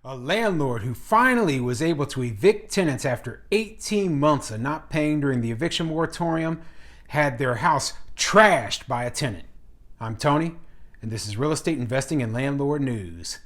A landlord who finally was able to evict tenants after 18 months of not paying during the eviction moratorium had their house trashed by a tenant. I'm Tony, and this is Real Estate Investing and Landlord News.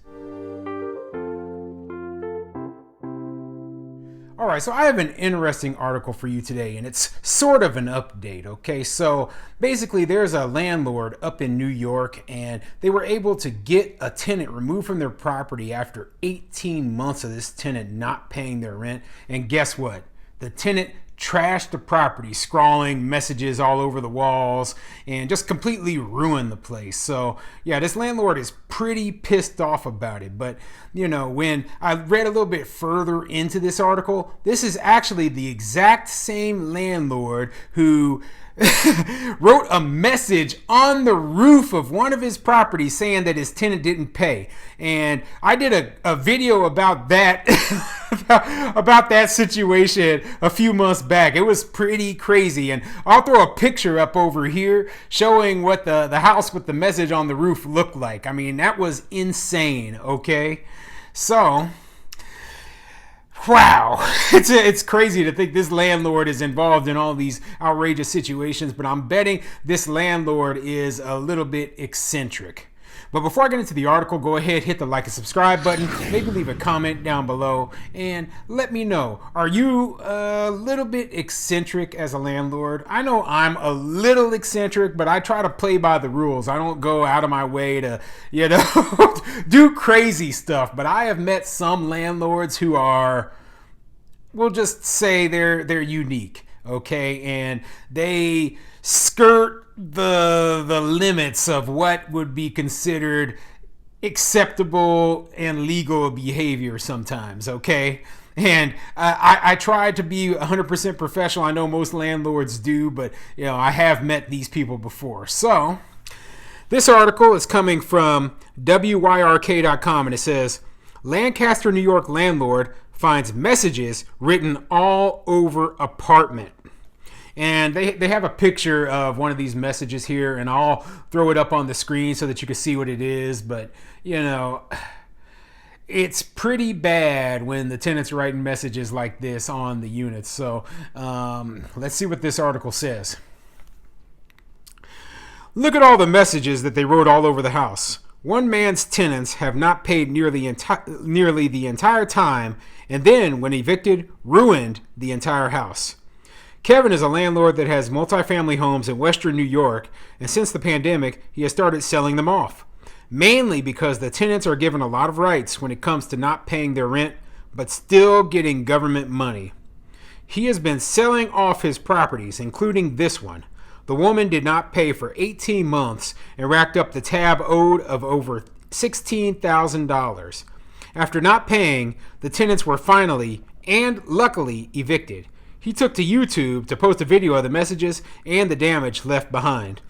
All right, so I have an interesting article for you today, and it's sort of an update, okay? So basically, there's a landlord up in New York, and they were able to get a tenant removed from their property after 18 months of this tenant not paying their rent. And guess what? The tenant trashed the property, scrawling messages all over the walls and just completely ruined the place. So yeah, this landlord is pretty pissed off about it. But you know, when I read a little bit further into this article, this is actually the exact same landlord who wrote a message on the roof of one of his properties saying that his tenant didn't pay. And I did a video about that about that situation a few months back. It was pretty crazy, and I'll throw a picture up over here showing what the house with the message on the roof looked like. I mean, that was insane, okay? So wow, it's crazy to think this landlord is involved in all these outrageous situations, but I'm betting this landlord is a little bit eccentric. But before I get into the article, go ahead, hit the like and subscribe button, maybe leave a comment down below, and let me know, are you a little bit eccentric as a landlord? I know I'm a little eccentric, but I try to play by the rules. I don't go out of my way to, do crazy stuff. But I have met some landlords who are, we'll just say they're unique, okay? And they skirt the limits of what would be considered acceptable and legal behavior sometimes, okay? And I try to be 100% professional. I know most landlords do, but I have met these people before. So this article is coming from WYRK.com, and it says, Lancaster, New York landlord finds messages written all over apartment. And they have a picture of one of these messages here, and I'll throw it up on the screen so that you can see what it is. But, it's pretty bad when the tenants are writing messages like this on the units. So let's see what this article says. Look at all the messages that they wrote all over the house. One man's tenants have not paid nearly the entire time, and then, when evicted, ruined the entire house. Kevin is a landlord that has multifamily homes in Western New York, and since the pandemic, he has started selling them off. Mainly because the tenants are given a lot of rights when it comes to not paying their rent, but still getting government money. He has been selling off his properties, including this one. The woman did not pay for 18 months and racked up the tab owed of over $16,000. After not paying, the tenants were finally and luckily evicted. He took to YouTube to post a video of the messages and the damage left behind.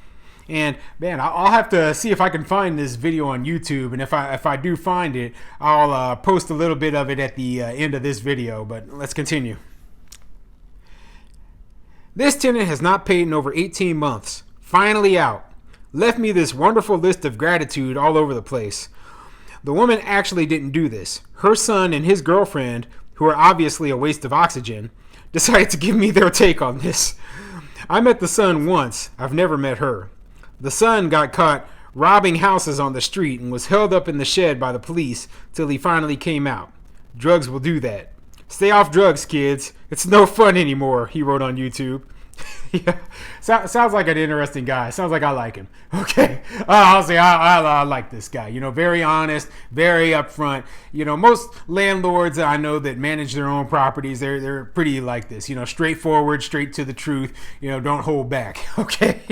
And man, I'll have to see if I can find this video on YouTube. And if I do find it, I'll post a little bit of it at the end of this video. But let's continue. This tenant has not paid in over 18 months. Finally out. Left me this wonderful list of gratitude all over the place. The woman actually didn't do this. Her son and his girlfriend, who are obviously a waste of oxygen, decided to give me their take on this. I met the son once. I've never met her. The son got caught robbing houses on the street and was held up in the shed by the police till he finally came out. Drugs will do that. Stay off drugs, kids. It's no fun anymore, he wrote on YouTube. Yeah, sounds like an interesting guy. Sounds like I like him. Okay, I'll say I like this guy. Very honest, very upfront. Most landlords I know that manage their own properties, they're pretty like this. Straightforward, straight to the truth. Don't hold back. Okay.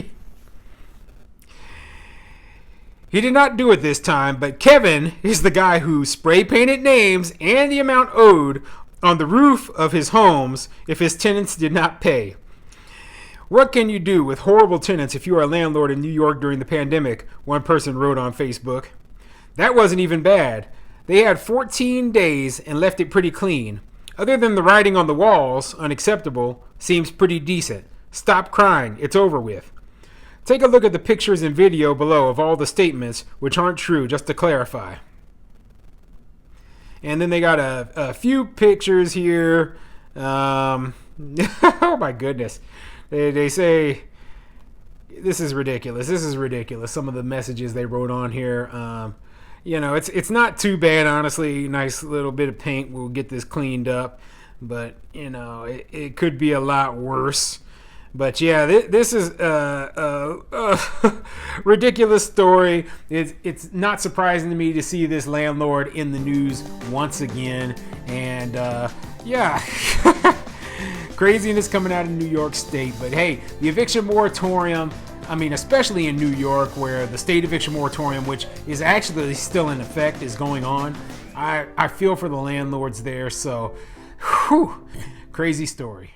He did not do it this time, but Kevin is the guy who spray painted names and the amount owed on the roof of his homes if his tenants did not pay. What can you do with horrible tenants if you are a landlord in New York during the pandemic? One person wrote on Facebook. That wasn't even bad. They had 14 days and left it pretty clean. Other than the writing on the walls, unacceptable, seems pretty decent. Stop crying. It's over with. Take a look at the pictures and video below of all the statements which aren't true, just to clarify. And then they got a few pictures here. Oh my goodness. They say, this is ridiculous. This is ridiculous. Some of the messages they wrote on here. It's not too bad, honestly. Nice little bit of paint will get this cleaned up. But, it could be a lot worse. But yeah, this is a ridiculous story. It's not surprising to me to see this landlord in the news once again. And yeah, craziness coming out of New York State. But hey, the eviction moratorium, I mean, especially in New York, where the state eviction moratorium, which is actually still in effect, is going on. I feel for the landlords there. So, whew, crazy story.